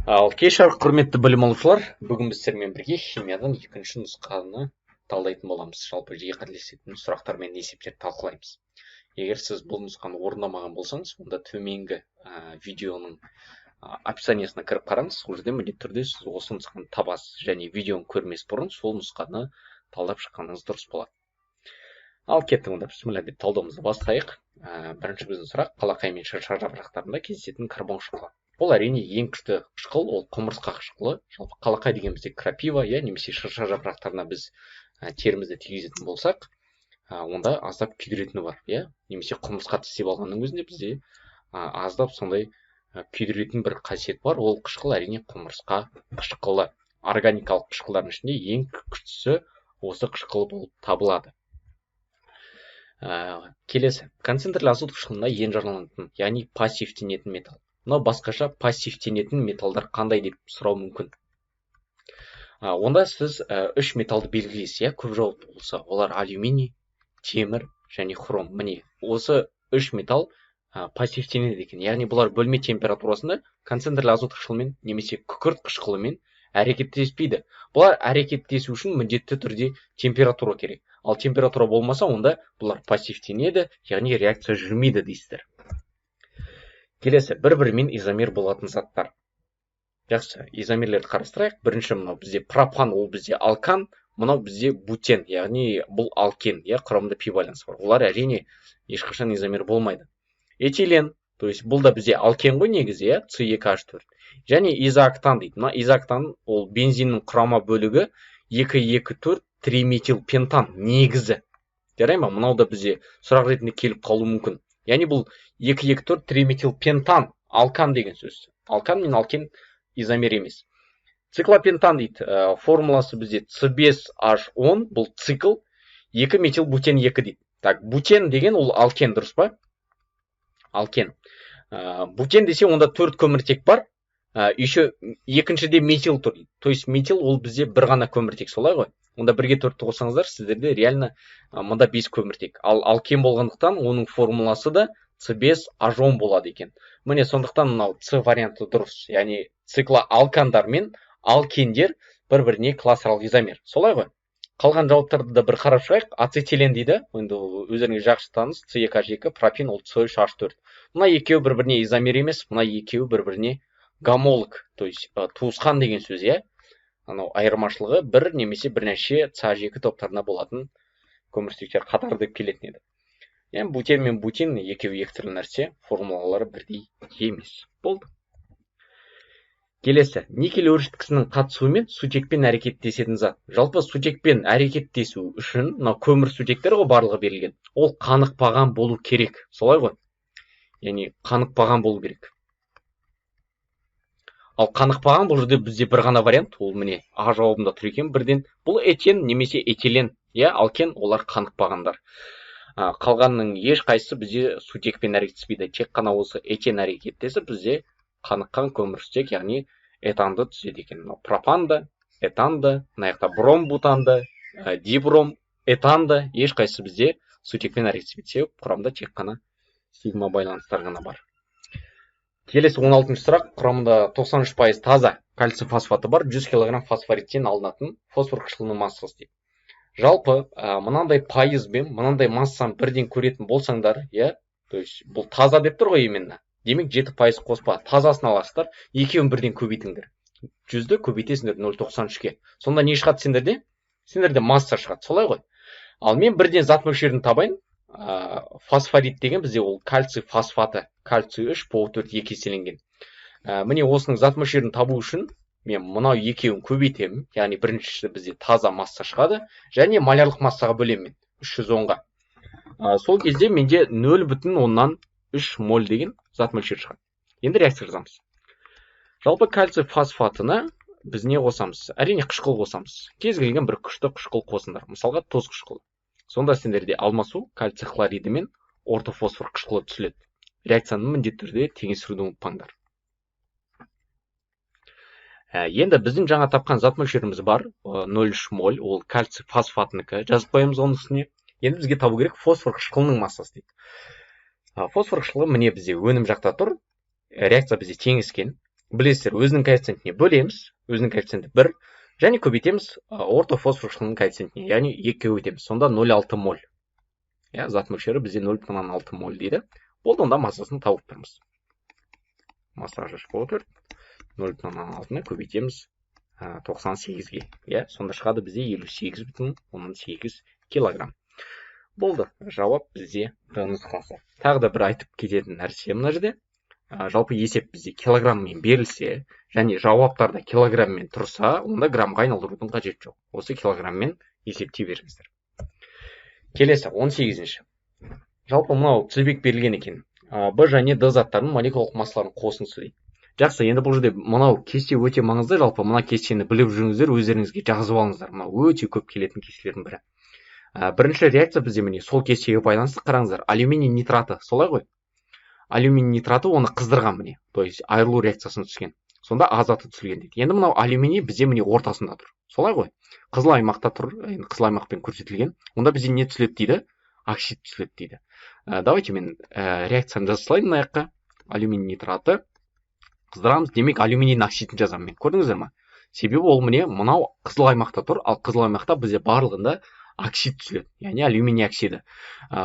Ал кешір құрметті білім алушылар, бүгін біз сіздермен бірге химиядан екінші нұсқаны талдайтын боламыз. Жалпы жиі қателесетін сұрақтар мен есептерді талқылаймыз. Егер сіз бұл нұсқаны орындамаған болсаңыз, онда төменгі видеоның описаниясына кіріп қараңыз. Сол жерде міндетті түрде сіз осы нұсқаны табасыз және видеоны көрмес бұрын сол нұсқаны талдап шыққаныңыз дұрыс болады. Ал кеттік, онда бісміллә деп талдауымызды бастайық. Бірінші біздің сұрақ: қалақай мен шырша жапырақтарында кездесетін карбон қышқылы. Ол әрине ең күшті қышқыл, ол құмырсқа қышқылы. Жалпы қалақай деген бізде крапива, немесе шырша жапырақтарына біз терімізді тигізетін болсақ, онда аздап күйдіретіні бар, немесе құмырсқа тістеп алғанның өзінде бізде аздап сондай күйдіретін бір қасиет бар. Ол қышқыл әрине құмырсқа қышқылы. Органикалық қышқылдардың ішінде ең күштісі осы қышқыл болып табылады. Келесі: концентрлі азот қышқылында енжарланатын, яғни пассивтенетін металл. Мынау басқаша пассивтенетін металдар қандай деп сұрау мүмкін. Онда сіз үш металды белгілейсіз, көп жауапты болса, олар алюминий, темір және хром. Міне, осы үш металл пассивтенеді екен. Яғни бұлар бөлме температурасында концентрлі азот қышқылымен немесе күкірт қышқылымен әрекеттеспейді. Бұлар әрекеттесу үшін міндетті түрде температура керек. Ал температура болмаса, онда бұлар пассивтенеді, яғни реакция жүрмейді дейсіздер. Келесі: бір-бірімен изомер болатын заттар. Жақсы, изомерлерді қарастырайық. Бірінші, мынау бізде пропан, ол бізде алкан, мынау бізде бутен, яғни бұл алкен, құрамында пи байланысы бар. Олар әрине ешқашан изомер болмайды. Этилен, то есть бұл да бізде алкен ғой негізі, С2H4. Және изооктан дейді. Мына изооктан ол бензиннің құрама бөлігі 2,2,4 триметилпентан негізі. Жарай ма? Мынау да бізде сұрақ ретінде келіп қалуы мүмкін. Яғни бұл 2,2,4 триметилпентан алкан деген сөз. Алкан мен алкен изомер емес. Циклопентан дейді. Формуласы бізде С5H10, бұл цикл, 2 метил бутен 2 дейді. Так, бутен деген ол алкен, дұрыс па? Алкен. Бутен десе, онда 4 көміртек бар. Еще екіншіде метил тұр. То есть метил ол бізде бір ғана көміртек, солай ғой? Онда бірге 4-ті қосаңыздар, сіздерде реально мұнда 5 көміртек. Ал алкен болғандықтан оның формуласы да С5H10 болады екен. Міне сондықтан мынау С варианты дұрыс. Яғни цикла алкандар мен алкендер бір-біріне классаралық изомер. Солай ғой? Қалған жауаптарды да бір қарап шығайық. Ацетилен дейді. Енді өздеріңіз жақсы таныс. С2H2, пропен ол С3H4. Мына екеуі бір-біріне изомер емес, мына екеуі бір-біріне гомолог, то есть туысқан деген сөз, Анау айырмашылығы бір немесе бірнеше С2 топтарына болатын көмірсутектер қатар деп келетін еді. Яғни бутен мен бутен екеуі екі түрлі нәрсе, формулалары бірдей емес. Болды. Келесі: никель өршіткісінің қатысуымен сутекпен әрекеттесетін зат. Жалпы сутекпен әрекеттесу үшін мына көмір сутектер ғой барлығы берілген. Ол қанықпаған болу керек. Солай ғой? Яғни қанықпаған болу керек. Ал қанықпаған бұл жерде бізде бір ғана вариант, ол міне А жауабында тұр екен бірден. Бұл этен немесе этилен, алкен, олар қанықпағандар. Қалғанның еш қайсысы бізде сутекпен әрекеттеспейді. Тек қана осы этен әрекеттесіп бізде қаныққан көмірсутек, яғни этанды түзеді екен. Пропанды, этанды, мына жақта бром бутанды, дибром этанды, еш қайсысы бізде сутекпен әрекеттеспейді. Құрамда тек қана сигма байланыстар ғана бар. Келесі 16-шы сұрақ: құрамында 93% таза кальций фосфаты бар 100 кг фосфориттен алынатын фосфор қышқылының массасы дейді. Жалпы мынандай пайызбен мынандай массаны бірден көретін болсаңдар, то есть бұл таза деп тұр ғой именно. Демек 7% қоспа, тазасын аласыздар, екеуін бірден көбейтіңдер. 100-ді көбейтесіңдер 0,93-ке. Сонда не шығады сендерде? Сендерде масса шығады, солай ғой? Ал мен бірден зат мөлшерін табайын. Фосфорит деген бізде ол кальций фосфаты, кальций 3 по4 2 еселенген. Міне осының зат мөлшерін табу үшін мен мынау екеуін көбейтемін. Яғни біріншісі бізде таза масса шығады, және малярлық массаға бөлемін 310-ға. Сол кезде менде 0,3 моль деген зат мөлшер шығады. Енді реакция жазамыз. Жалпы кальций фосфатына біз не қосамыз? Әрине қышқыл қосамыз. Кез келген бір күшті қышқыл қосыңдар. Мысалға тұз қышқылы. Сонда сендерде алмасу кальций хлориді мен ортофосфор қышқылы түсіледі. Реакцияны міндетті түрде теңестіруді ұмытпаңдар. Енді біздің жаңа тапқан зат мөлшеріміз бар, 0,3 моль, ол кальций фосфатынікі. Жазып қоямыз оның үстіне. Енді бізге табу керек фосфор қышқылының массасы дейді. Фосфор қышқылы міне бізде өнім жақта тұр. Реакция бізде теңескен. білесіздер, өзінің коэффициентіне бөлеміз, өзінің коэффициенті 1, және көбейтеміз орта фосфор қышқылының коэффициентіне, яғни 2-ге көбейтеміз. Сонда 0,6 моль. Зат мөлшері бізде 0,6 моль дейді. Болды, онда массасын тауып тұрмыз. Массасы болып тұр. 0,6-ны көбейтеміз 98-ге. Сонда шығады бізде 58,8 килограмм. Болды, жауап бізде Д нұсқасы. Тағы да бір айтып кететін нәрсе мына жерде. Жалпы есеп бізде килограмммен берілсе, және жауаптарда килограмммен тұрса, онда граммға айналдырудың қажеті жоқ. Осы килограмммен есептей беріңіздер. Келесі 18-ші. Жалпы мынау тізбек берілген екен. Б және Д заттарының молекулалық массаларының қосындысы дейді. Жақсы, енді бұл жерде мынау кесте өте маңызды. Жалпы мына кестені біліп жүріңіздер, өздеріңізге жазып алыңыздар. Мынау өте көп келетін кестелердің бірі. Бірінші реакция бізде міне сол кестеге байланысты. Қараңыздар, алюминий нитраты, солай ғой? Алюминий нитраты оны қыздырған міне, то есть айырылу реакциясына түскен. Сонда А заты түзілген дейді. Енді мынау алюминий бізде міне ортасында тұр. Солай ғой? Қызыл аймақта тұр, енді қызыл аймақпен көрсетілген. Онда бізде не түзіледі дейді? Оксид түзіледі дейді. Давайте мен реакцияны жаза салайын мына жаққа. Алюминий нитраты қыздырамыз, демек алюминийдің оксидін жазамын мен. Көрдіңіздер ме? Себебі ол міне мынау қызыл аймақта тұр, ал қызыл аймақта бізде барлығында оксид түзіледі, яғни алюминий оксиді.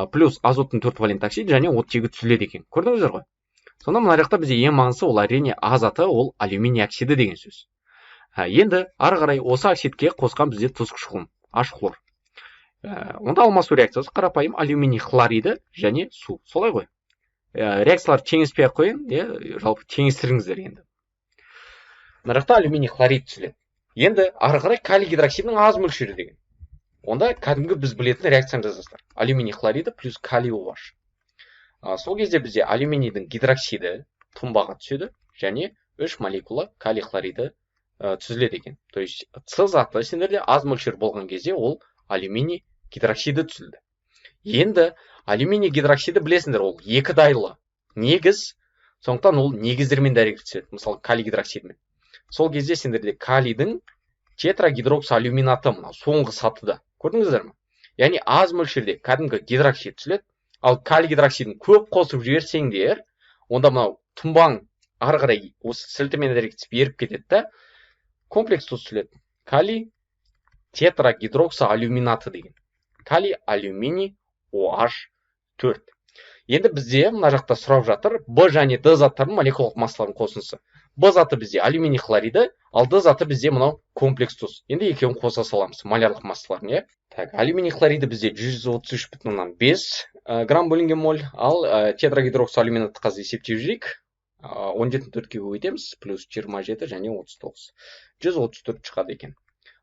Плюс азоттың 4 валентті оксид және оттегі түзіледі екен. Көрдіңіздер ғой? Сонда мына жақта бізде ең маңызды ол әрине А заты, ол алюминий оксиді деген сөз. Енді ары қарай осы оксидке қосқан бізде тұз қышқылын, H хлор. Онда алмасу реакциясы қарапайым алюминий хлориді және су. Солай ғой? Реакциялар теңеспей ақ қойын, жалпы теңестіріңіздер енді. Мына жақта алюминий хлорид түзіледі. Енді ары қарай калий гидроксидінің аз мөлшері деген. Онда кәдімгі біз білетін реакцияны жазасыздар. Алюминий хлориді плюс калий OH. Сол кезде бізде алюминийдің гидроксиді тұнбаға түседі және 3 молекула калий хлориді түзіледі екен. То есть С заты сендерде аз мөлшер болған кезде ол алюминий гидроксиді түзілді. Енді алюминий гидроксиді білесіңдер, ол екі дайлы негіз, сондықтан ол негіздермен дәрежеге түседі. Мысалы калий гидроксидімен. Сол кезде сендерде калийдің тетрагидроксиалюминаты мына соңғы сатыда. Көрдіңіздер ме? Яғни аз мөлшерде кәдімгі гидроксид түзіледі, ал калий гидроксидін көп қосып жіберсеңдер, онда мынау тұнбаң ары қарай осы сілтімен әрекеттесіп еріп кетеді да, комплекс тұз түзіледі. Калий тетрагидроксиалюминаты деген. Калий алюминий OH4. Енді бізде мына жақта сұрап жатыр Б және Д заттарының молекулалық массаларының қосындысы. Б заты бізде алюминий хлориді, ал Д заты бізде мынау комплекс тұз. Енді екеуін қоса саламыз, молярлық массаларын, алюминий хлориді бізде 133,5 грамм бөлінген моль, ал тетрагидроксиалюминатты қазір есептеп жүрейік. 17,4-ге көбейтеміз, плюс 27 және 39. 134 шығады екен.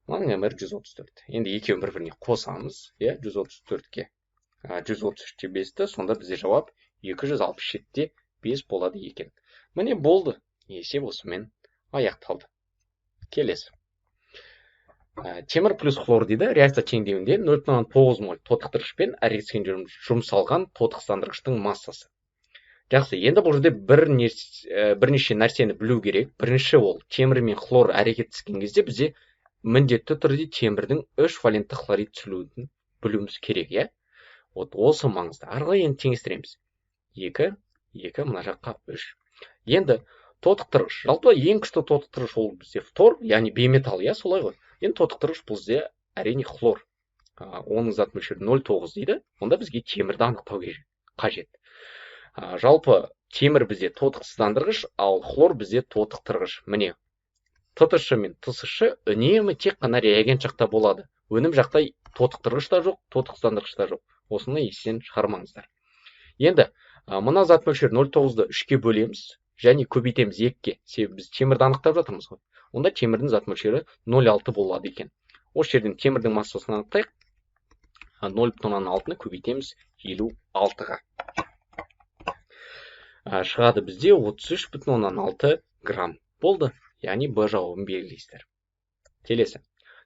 Мынаның нөмірі 134. Енді екеуін бір-біріне қосамыз, 134-ке 133-те 5-ті, сонда бізде жауап 267-те 5 болады екен. Міне болды. Есеп осымен аяқталды. Келесі. Темір плюс хлор дейді, реакция теңдеуінде 0,9 моль тотықтырғышпен әрекеттескен жұмсалған тотықсыздандырғыштың массасы. Жақсы, енді бұл жерде бірнеше нәрсені білу керек. Бірінші ол темір мен хлор әрекеттескен кезде бізде міндетті түрде темірдің 3 валентті хлорид түзілуін білуіміз керек, Осы маңызды. Арғы енді теңестіреміз. 2, мына жаққа 3. Енді тотықтырғыш. Жалпы ең күшті тотықтырғыш ол бізде фтор, яғни бейметалл, солай ғой. Енді тотықтырғыш бұл бізде әрине хлор. Оның зат мөлшері 0,9 дейді. Онда бізге темірді анықтау қажет. Жалпы темір бізде тотықсыздандырғыш, ал хлор бізде тотықтырғыш. Міне, ТТШ мен ТСШ үнемі тек қана реагент жақта болады. Өнім жақта тотықтырғыш та жоқ, тотықсыздандырғыш та жоқ. Осыны естен шығармаңыздар. Енді мына зат мөлшері 0,9-ды 3-ке бөлеміз және көбейтеміз 2-ке. Себебі біз темірді анықтап жатырмыз ғой. Онда темірдің зат мөлшері 0,6 болады екен. Осы жерден темірдің массасын анықтайық. 0,6-ны көбейтеміз 56-ға. Шығады бізде 33,6 грамм. Болды. Яғни Б жауабын белгілейсіздер. Келесі.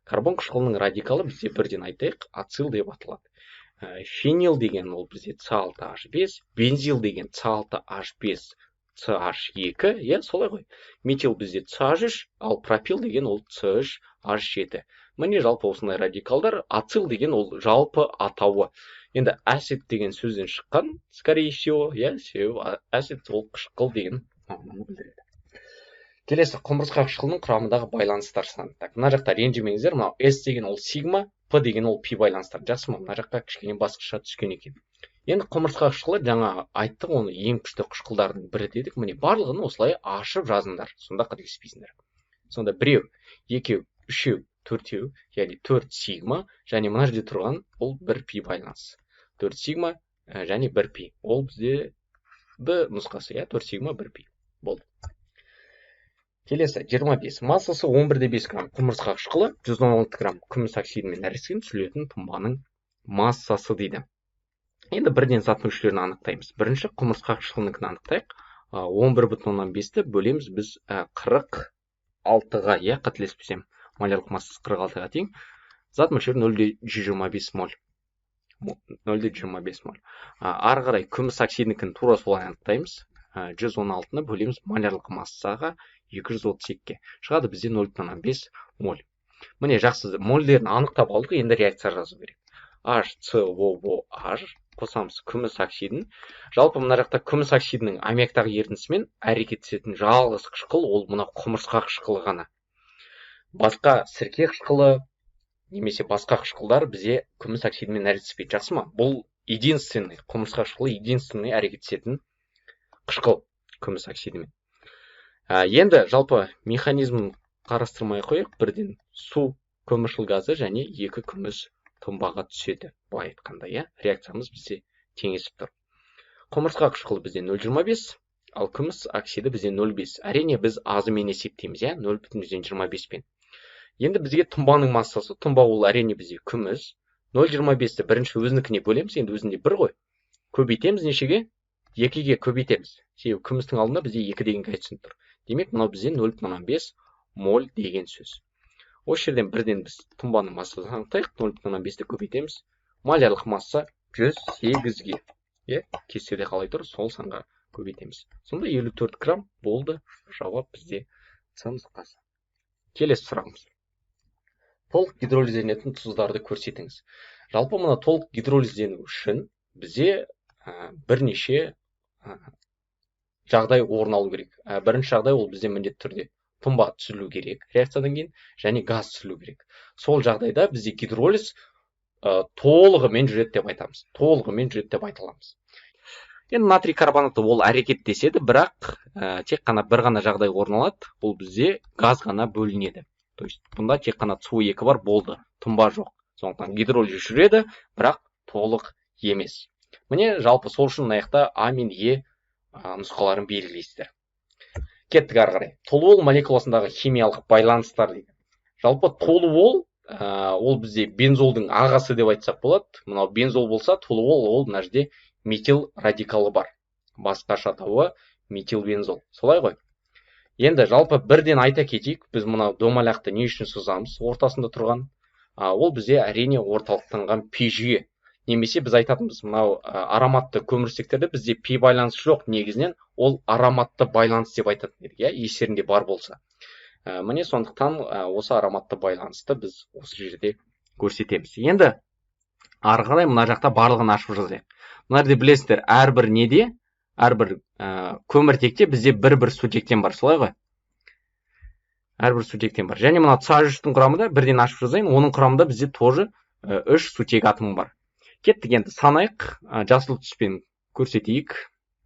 Карбон қышқылының радикалы бізде бірден айтайық, ацил деп аталады. Фенил деген ол бізде С6H5, бензил деген С6H5, CH2, солай ғой. Метил бізде CH3, ал пропил деген ол CH7. Міне жалпы осындай радикалдар, ацил деген ол жалпы атауы. Енді acid деген сөзден шыққан, скорее всего, себебі acid ол қышқыл деген мағынаны білдіреді. Келесі құмырсқа қышқылының құрамындағы байланыстар саны. Так, мына жақта ренжімеңіздер, мынау S деген ол сигма, P деген ол пи байланыстар. Жақсы ма? Мына жаққа кішкене басқаша түскен екен. Енді құмырсқа қышқылы жаңа айттық, оны ең күшті қышқылдардың бірі дедік. Міне барлығын осылай ашып жазыңдар. Сонда қателеспейсіңдер. Сонда біреу, екеу, үшеу, төртеу, яғни 4 сигма, және мына жерде тұрған ол 1 пи байланыс. 4 сигма және 1 пи. Ол бізде Б нұсқасы, 4 сигма 1 пи. Болды. Келесі 25. Массасы 11,5 грамм құмырсқа қышқылы, 116 грамм күміс оксидімен нәресткен түзілетін тұнбаның массасы дейді. Енді бірден зат мөлшерлерін анықтаймыз. Бірінші құмырсқа қышқылыныкін анықтайық. 11,5-ті бөлеміз біз 46-ға, қателеспесем, молярлық массасы 46-ға тең. Зат мөлшері 0,125 моль. 0,125 моль. Ары қарай күміс оксидінікін тура солай анықтаймыз. 116-ны бөлеміз молярлық массаға 232-ке. Шығады бізде 0,5 моль. Міне жақсы, мольдерін анықтап алдық, енді реакция жазу керек. HCOOH қосамыз күміс оксидін. Жалпы мына жақта күміс оксидінің аммиактағы ерітіндісімен әрекеттесетін жалғыз қышқыл ол мына құмырсқа қышқылы ғана. Басқа сірке қышқылы немесе басқа қышқылдар бізде күміс оксидімен әрекеттеспейді. Жақсы ма? Бұл единственный құмырсқа қышқылы, единственный әрекеттесетін қышқыл күміс оксидімен. Енді жалпы механизмін қарастырмай қойық, бірден су көміршіл газы және 2 күміс тұнбаға түседі. Былай айтқанда, реакциямыз бізде теңесіп тұр. Құмырсқа қышқылы бізде 0,25, ал күміс оксиді бізде 0,5. Әрине біз азымен есептейміз, 0,25 пен. Енді бізге тұнбаның массасы, тұнба ол әрине бізде күміс. 0,25-ті бірінші өзінікіне бөлеміз, енді өзінде 1 ғой. Көбейтеміз нешеге? 2-ге көбейтеміз. Себебі күмістің алдында бізде 2 деген коэффициент тұр. Демек, мынау бізде 0,5 моль деген сөз. Осы жерден бірден біз тұнбаның массасын анықтайық. 0,5-ті көбейтеміз. Молярлық масса 108-ге. Кестеде қалай тұр, сол санға көбейтеміз. Сонда 54 грамм болды. Жауап бізде С нұсқасы. Келесі сұрағымыз. Толық гидролизденетін тұздарды көрсетіңіз. Жалпы мына толық гидролиздену үшін бізде бірнеше жағдай орын алу керек. Бірінші жағдай ол бізде міндетті түрде тұнба түзілу керек реакциядан кейін, және газ түзілу керек. Сол жағдайда бізде гидролиз толығымен жүреді деп айтамыз. Толығымен жүреді деп айтыламыз. Енді натрий карбонаты ол әрекеттеседі, бірақ тек қана бір ғана жағдай орын алады. Бұл бізде газ ғана бөлінеді. То есть бұнда тек қана СО2 бар, болды, тұнба жоқ. Сондықтан гидролиз жүреді, бірақ толық емес. Міне жалпы сол үшін аяқта А мен Е нұсқаларын белгілейсіздер. Кеттік ары қарай. Толуол молекуласындағы химиялық байланыстар дейді. Жалпы толуол ол бізде бензолдың ағасы деп айтсақ болады. Мынау бензол болса, толуол ол мына жерде метил радикалы бар. Басқаша атауы метил бензол. Солай ғой. Енді жалпы бірден айта кетейік, біз мынау домалақты не үшін сызамыз? Ортасында тұрған. Ол бізде әрине орталықтанған пи жүйе. Немесе біз айтатынбыз, мынау ароматты көмірсектерде бізде пи байланысы жоқ, негізінен ол ароматты байланыс деп айтатын едік, естерінде бар болса. Міне сондықтан осы ароматты байланысты біз осы жерде көрсетеміз. Енді ары қарай мына жақта барлығын ашып жазайық. Мына жерде білесіздер, әрбір неде, әрбір көміртекте бізде бір сутектен бар, солай ғой? Әрбір сутектен бар. Және мына CH3-тің құрамында бірден ашып жазайын, оның құрамында бізде тоже 3 сутек атомы бар. Кеттік, енді санайық, жасыл түспен көрсетейік.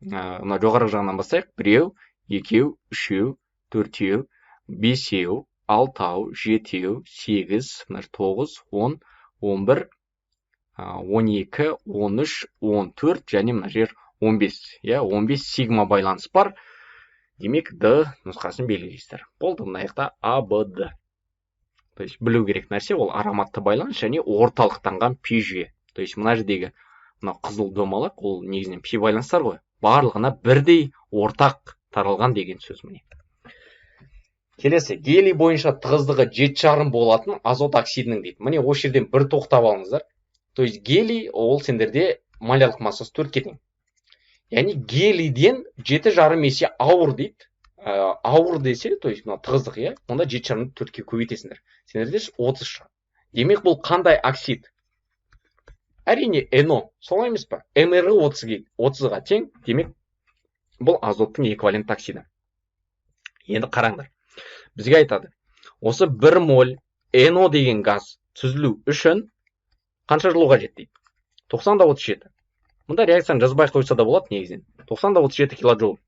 Мына жоғарғы жағынан бастайық. 1, 2, 3, 4, 5, 6, 7, 8, 9, 10, 11, 12, 13, 14 және мына жер 15. 15 сигма байланыс бар. Демек, Д нұсқасын белгілейсіздер. Болды, мына жақта А, Б, Д. То есть білу керек нәрсе ол ароматты байланыс және орталықтанған пи жүйе. То есть мына жердегі қызыл домалақ ол негізінен пи байланыстар ғой. Барлығына бірдей ортақ таралған деген сөз міне. Келесі, гелий бойынша тығыздығы 7,5 болатын азот оксидінің дейді. Міне осы жерден бір тоқтап алыңыздар. То есть гелий ол сендерде молярлық массасы 4-ке тең. Яғни гелийден 7,5 есе ауыр дейді. Ауыр десе, то есть тығыздық, онда 7,5-ны 4-ке көбейтесіңдер. Сендерде 30 шығады. Демек бұл қандай оксид? Әрине НО, солай емес па? МР 30-ға тең, демек бұл азоттың эквивалент оксиді. Енді қараңдар. Бізге айтады. Осы 1 моль NO деген газ түзілу үшін қанша жылу қажет дейді? 90-37. Мұнда реакцияны жазбай қойса да болады негізінен. 90-37 килоджоуль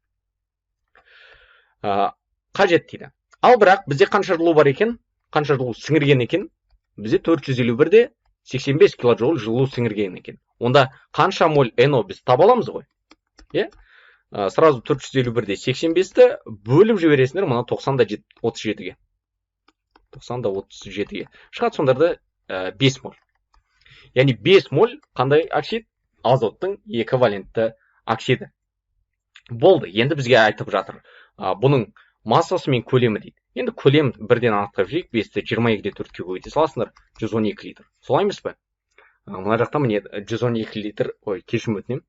қажет дейді. Ал бірақ бізде қанша жылу бар екен? Қанша жылу сіңірген екен? Бізде 451-де 85 килоджоуль жылу сіңірген екен. Онда қанша моль NO біз таба аламыз ғой? Сразу 451-де 85-ті бөліп жібересіңдер мұна 90-37-ге. 90-37-ге. Шығады сондарды 5 моль. Яғни 5 моль қандай оксид? Азоттың эквивалентті оксиді. Болды, енді бізге айтып жатыр. Бұның массасы мен көлемі дейді. Енді көлем бірден анықтап жейік. 5-ті 22-де 4-ке көбейте саласыңдар, 112 литр. Солай емес пе? Мына жақта міне 112 литр, кешірім өтінемін.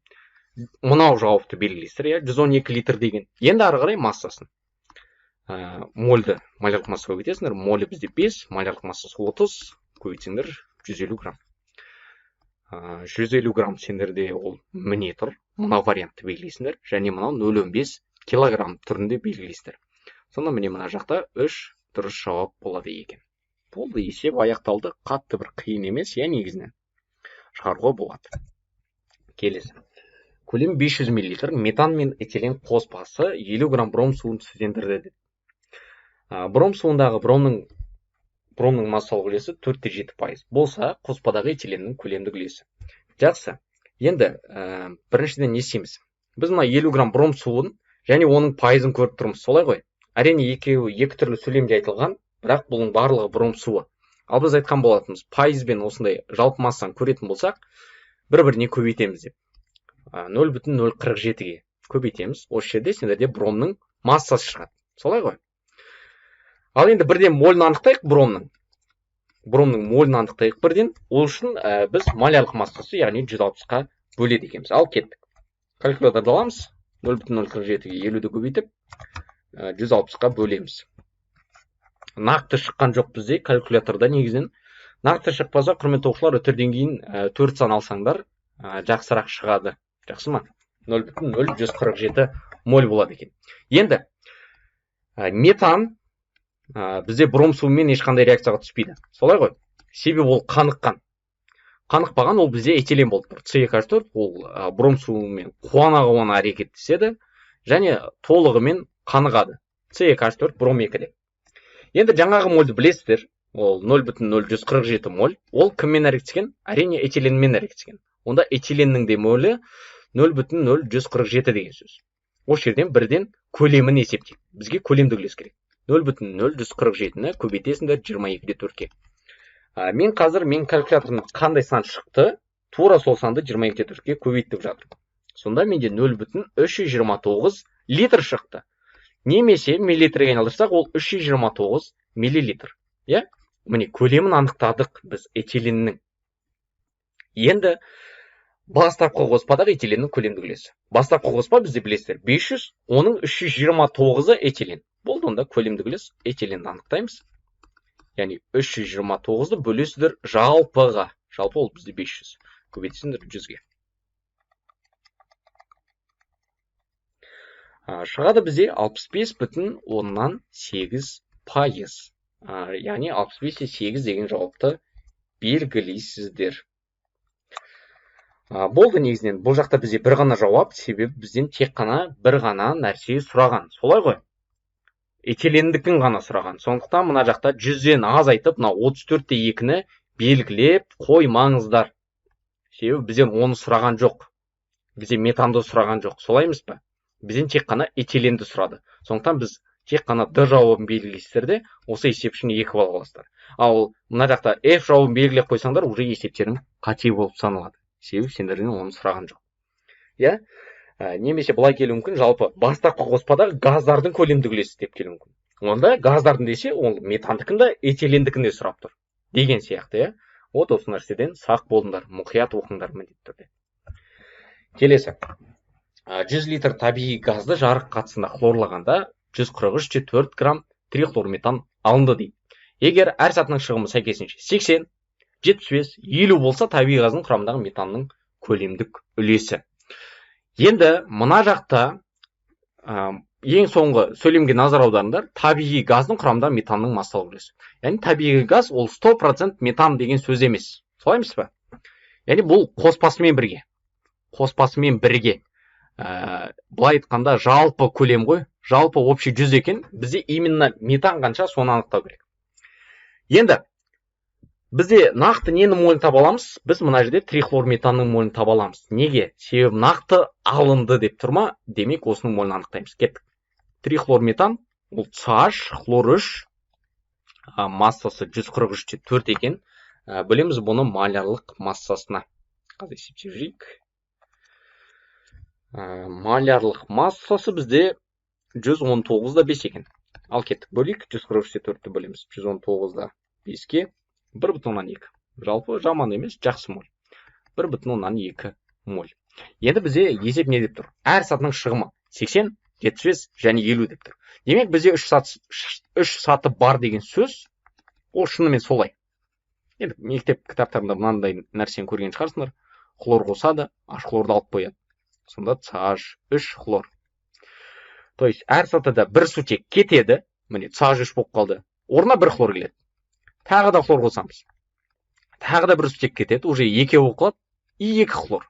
Мынау жауапты белгілейсіздер, 112 литр деген. Енді ары қарай массасын. Мольді малярлық массаға көбейтесіңдер. Молі бізде 5, малярлық массасы 30, көбейтсеңдер 150 грамм. 150 грамм сендерде ол міне тұр. Мына вариантты белгілейсіңдер. Және мынау 0,15 килограмм түрінде белгілейсіздер. Сонда міне мына жақта 3 дұрыс жауап болады екен. Болды, есеп аяқталды. Қатты бір қиын емес, негізінен шығаруға болады. Келесі. Көлем 500 мл, метан мен этилен қоспасы 50 грамм бром суын түзендірді. Бром суындағы бромның массалық үлесі 4-7% болса, қоспадағы этиленнің көлемдік үлесі. Жақсы. Енді біріншіден не істейміз? Біз мына 50 грамм бром суын және оның пайызын көріп тұрмыз, солай ғой? Әрине екі түрлі сөйлемде айтылған, бірақ бұның барлығы бром суы. Ал біз айтқан болатынбыз, пайызбен осындай жалпы массаны көретін болсақ, бір-біріне көбейтеміз деп. 0,047-ге көбейтеміз. Осы жерде сендерде бромның массасы шығады. Солай ғой? Ал енді бірден мольны анықтайық бромның. Бромның мольны анықтайық бірден. Ол үшін біз малярлық массасы, яғни 160-қа бөледі екенбіз. Ал кеттік. Калькуляторды аламыз. 0,047-ге 50-ді көбейтіп, 160-қа бөлеміз. Нақты шыққан жоқ бізде калькуляторда негізінен. Нақты шықпаса, құрметті оқушылар, өтерден кейін 4 сан алсаңдар, жақсырақ шығады. Жақсы ма? 0,0147 моль болады екен. Енді метан бізде бром суымен ешқандай реакцияға түспейді. Солай ғой? Себебі ол қаныққан. Қанықпаған ол бізде этилен болып тұр. CH4 ол бром суымен қуана әрекеттеседі және толығымен қанығады. CH4 бром 2-де. Енді жаңағы мольді білесіздер, ол 0,0147 моль. Ол кіммен әрекеттескен? Әрине этиленмен әрекеттескен. Онда этиленнің де молі 0,0147 деген сөз. Осы жерден бірден көлемін есептейік. Бізге көлемді үлес керек. 0,0147-ні көбейтесіңдер 22-де 4-ке. Мен калькуляторымның қандай сан шықты, тура сол санды 22-де 4-ке көбейттіп жатыр. Сонда менде 0,329 литр шықты. Немесе миллилитрге айналдырсақ, ол 329 миллилитр. Міне көлемін анықтадық біз этиленнің. Енді бастапқы қоспадағы этиленнің көлемдік үлесі. Бастапқы қоспа бізде білесіздер 500, оның 329-ы этилен. Болды, онда көлемдік үлес этиленді анықтаймыз. Яғни 329-ды бөлесіздер жалпыға. Жалпы ол бізде 500. Көбейтсеңдер 100-ге. Шығады бізде 65,8%. Яғни 65,8 деген жауапты белгілейсіздер. Болды негізінен. Бұл жақта бізде бір ғана жауап, себебі бізден тек қана бір ғана нәрсе сұраған. Солай ғой? Этилендікін ғана сұраған. Сондықтан мына жақта 100-ден аз айтып, 34-те 2-ні белгілеп қоймаңыздар. Себебі бізден оны сұраған жоқ. Бізде метанды сұраған жоқ. Солай емес пе? Бізден тек қана этиленді сұрады. Сондықтан біз тек қана Д жауабын белгілейсіздер де, осы есеп үшін 2 балл аласыздар. Ал мына жақта F жауабын белгілеп қойсаңдар, уже есептерің қате болып саналады. Себебі сендерден оны сұраған жоқ. Немесе былай келу мүмкін, жалпы бастапқы қоспадағы газдардың көлемдік үлесі деп келу мүмкін. Онда газдардың десе, ол метандікінде, этилендікінде сұрап тұр. Деген сияқты, Вот осы нәрседен сақ болыңдар, мұқият оқыңдар міндетті түрде. Келесі. 100 литр табиғи газды жарық қатысында хлорлағанда 143,4 грамм трихлорметан алынды дейді. Егер әр сатының шығымы сәйкесінше 80, 75, 50 болса, табиғи газдың құрамындағы метанның көлемдік үлесі. Енді мына жақта ең соңғы сөйлемге назар аударыңдар. Табиғи газдың құрамында метанның массалық үлесі. Яғни табиғи газ ол 100% метан деген сөз емес. Солай емес па? Яғни бұл қоспасымен бірге. Былай айтқанда жалпы көлем ғой, жалпы общий жүз екен. Бізде именно метан қанша, соны анықтау керек. Енді бізде нақты нені молін таба аламыз? Біз мына жерде трихлорметанның молін таба аламыз. Неге? Себебі нақты алынды деп тұрма, демек осының молін анықтаймыз. Кеттік. Трихлорметан ол CH хлор 3, массасы 143-те 4 екен. Білеміз бұны малярлық массасына. Қазір есептеп жүрейік. Малярлық массасы бізде 119-да 5 екен. Ал кеттік бөлейік, 143-те 4-ті бөлеміз. 119-да 5-ке 1,2. Жалпы жаман емес, жақсы моль. 1,2 моль. Енді бізде есеп не деп тұр? Әр сатының шығымы 80, 75 және 50 деп тұр. Демек бізде 3 саты бар деген сөз, ол шынымен солай. Енді мектеп кітаптарында мынандай нәрсені көрген шығарсыңдар. Хлор қосады, H хлорды алып қояды. Сонда CH3 хлор. То есть әр сатыда бір сутек кетеді, міне CH3 болып қалды. Орнына бір хлор келеді. Тағы да хлор қосамыз. Тағы да бір сутек кетеді, уже 2 болып қалады, и 2 хлор.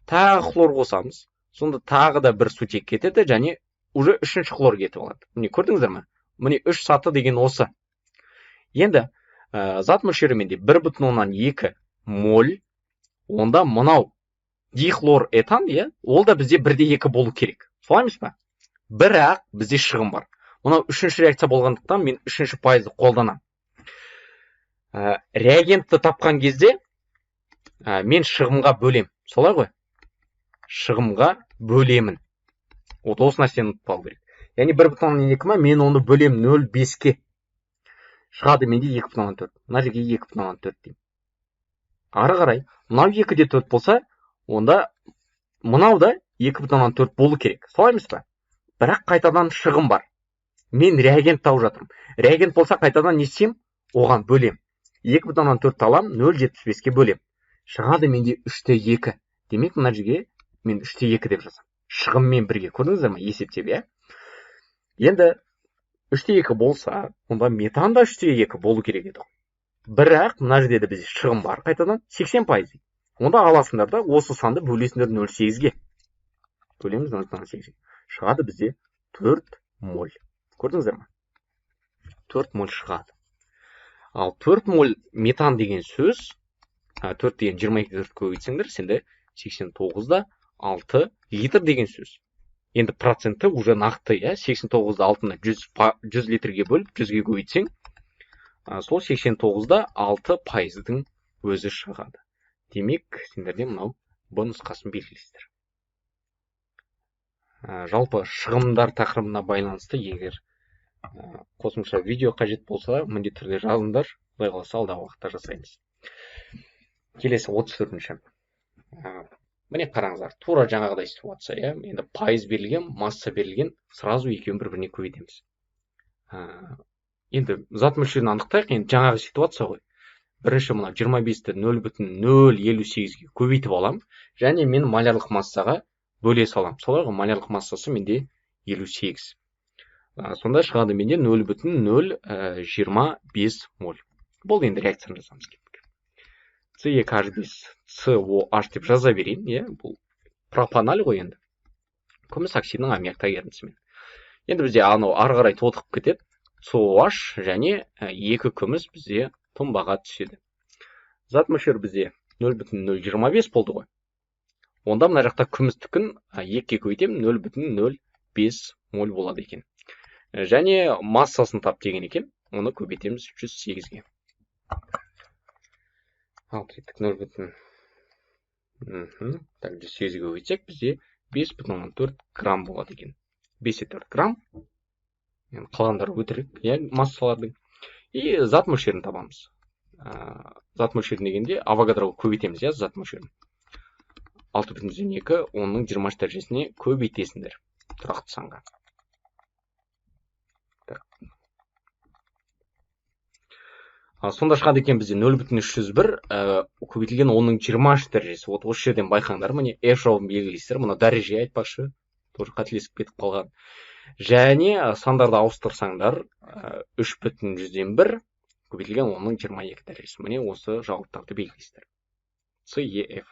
Тағы хлор қосамыз. Сонда тағы да бір сутек кетеді, және уже 3-ші хлор кетіп алады. Міне көрдіңіздер ме? Міне 3 саты деген осы. Енді зат мөлшеріменде 1,2 моль, онда мынау дихлор этан, ол да бізде 1,2 болу керек. Солай емес па? Бірақ бізде шығым бар. Мынау 3-ші реакция болғандықтан мен 3-ші пайызды қолданам. Реагентті тапқан кезде мен шығымға бөлем. Солай ғой? Шығымға бөлемін. Осы нәрсені ұмытпау керек. Яғни 1,2 ма, мен оны бөлем 0,5-ке. Шығады менде 2,4. Мына жерге 2,4 деймін. Ары қарай, мынау 2-де 4 болса, онда мынау да 2,4 болу керек. Солай емес па? Бірақ қайтадан шығым бар. Мен реагент тауып жатырмын. Реагент болса қайтадан не істеймін? Оған бөлем. 2,4 алам, 0,75-ке бөлем. Шығады менде 3,2. Демек мына жерге мен 3,2 деп жазам. Шығыммен бірге. Көрдіңіздер ме? Есептеп, Енді 3,2 болса, онда метан да 3,2 болу керек еді. Бірақ мына жерде де бізде шығым бар қайтадан 80%. Онда аласыңдар да осы санды бөлесіңдер 0,8-ге. Бөлеміз 0,8-ге. Шығады бізде 4 моль. Көрдіңіздер ме? 4 моль шығады. Ал 4 моль метан деген сөз, 4 деген 22-ді көбейтсеңдер, сенде 89-да 6 литр деген сөз. Енді проценті уже нақты, 89-да 6-ны 100 литрге бөліп, 100-ге көбейтсең, сол 89-да 6%-дің өзі шығады. Демек, сендерде мынау бұл нұсқасын белгілейсіздер. Жалпы шығымдар тақырыбына байланысты егер қосымша видео қажет болса, міндетті түрде жазыңдар, құдай қаласа алдағы уақытта жасаймыз. Келесі 34-ші. Міне қараңыздар, тура жаңағыдай ситуация, енді пайыз берілген, масса берілген, сразу екеуін бір-біріне көбейтеміз. Енді зат мөлшерін анықтайық, енді жаңағы ситуация ғой. Бірінші мына 25-ті 0,058-ге көбейтіп алам, және мен малярлық массаға бөле салам. Солай ғой, малярлық массасы менде 58. Сонда шығады менде 0,025 моль. Болды, енді реакцияны жасамыз керек. C2H5 COH деп жаза берейін, бұл пропаналь ғой енді. Күміс оксидінің аммиактағы ерітіндісімен. Енді бізде анау ары қарай тотығып кетеді. COH және 2 күміс бізде тұнбаға түседі. Зат мөлшері бізде 0,025 болды ғой. Онда мына жақта күмістікін 2-ге көбейтем, 0,05 моль болады екен. Және массасын тап деген екен, оны көбейтеміз 108-ге. Ал кеттік 108-ге көбейтсек, бізде 5,4 грамм болады екен. 5,4 грамм. Қалғандар өтірік, массалардың. И зат мөлшерін табамыз. Зат мөлшерін дегенде авогадроға көбейтеміз, зат мөлшерін. 6,2, оның 20 дәрежесіне көбейтесіңдер тұрақты санға. Сонда шығады екен бізде 0,301 көбейтілген оның 20 дәрежесі. Осы жерден байқаңдар, міне F жауабын белгілейсіздер. Мұна дәреже айтпақшы, тоже қателесіп кетіп қалған. Және сандарды ауыстырсаңдар 3,1 көбейтілген 10-ның 22 дәрежесі. Міне осы жауаптарды белгілейсіздер. С, Е, Ф.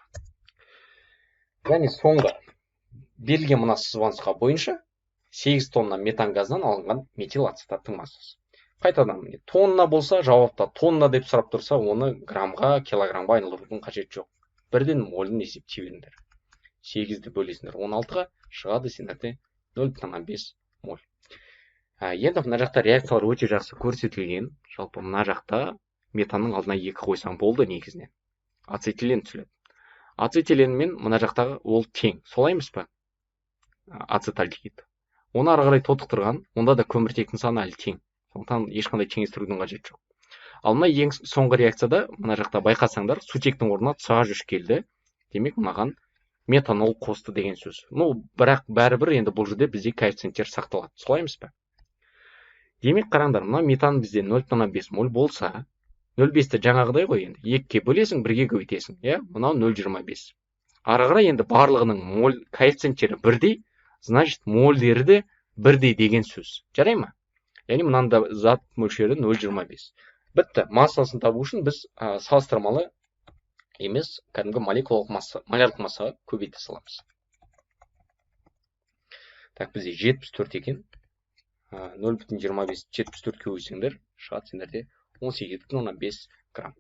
Және соңғы берілген мына сызбанұсқа бойынша 8 тонна метан газынан алынған метил ацетаттың массасы. Қайтадан тонна болса, жауапта тонна деп сұрап тұрса, оны граммға, килограммға айналдырудың қажеті жоқ. Бірден молін есептей беріңдер. 8-ді бөлесіңдер 16-ға, шығады сендерде 0,5 моль. Енді мына жақта реакциялар өте жақсы көрсетілген. Жалпы мына жақта метанның алдына 2 қойсаң болды негізінен. Ацетилен түсіледі. Ацетилен мен мына жақтағы ол тең. Солай емес пе? Ацетальдегид. Оны ары қарай тотықтырған, онда да көміртектің саны әлі тең. Сондықтан ешқандай теңестірудің қажеті жоқ. Ал мына ең соңғы реакцияда мына жақта байқасаңдар, сутектің орнына CH3 келді. Демек, мынаған метанол қосты деген сөз. Бірақ бәрібір енді бұл жерде бізде коэффициенттер сақталады. Солай емес пе? Демек, қараңдар, мына метан бізде 0,5 моль болса, 0,5-ті жаңағыдай ғой енді. 2-ге бөлесің, 1-ге көбейтесің. Мынау 0,25. Ары қарай енді барлығының моль коэффициенттері бірдей, значит, мольдері де бірдей деген сөз. Жарай ма? Яғни мынанда зат мөлшері 0,25. Бітті. Массасын табу үшін біз салыстырмалы емес, кәдімгі молярлық массаға көбейте саламыз. Так, бізде 74 екен. 0,25 74 көбейсеңдер, шығады сендерде 18,5 грамм.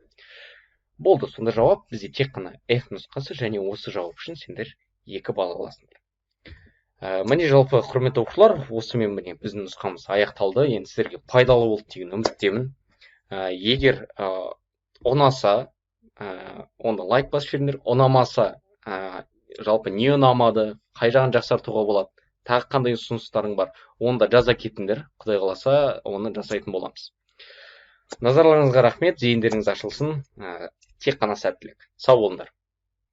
Болды, сонда жауап бізде тек қана F нұсқасы, және осы жауап үшін сендер 2 балл аласыңдар. Міне жалпы құрметті оқушылар, осымен міне біздің нұсқамыз аяқталды. Енді сіздерге пайдалы болды деген үміттемін. Егер ұнаса, онда лайк басып жіберіңдер. Ұнамаса, жалпы не ұнамады, қай жағын жақсартуға болады, тағы қандай ұсыныстарың бар, онда жаза кетіңдер. Құдай қаласа, оны жасайтын боламыз. Назарларыңызға рахмет, зейіндеріңіз ашылсын. Тек қана сәттілік. Сау болыңдар.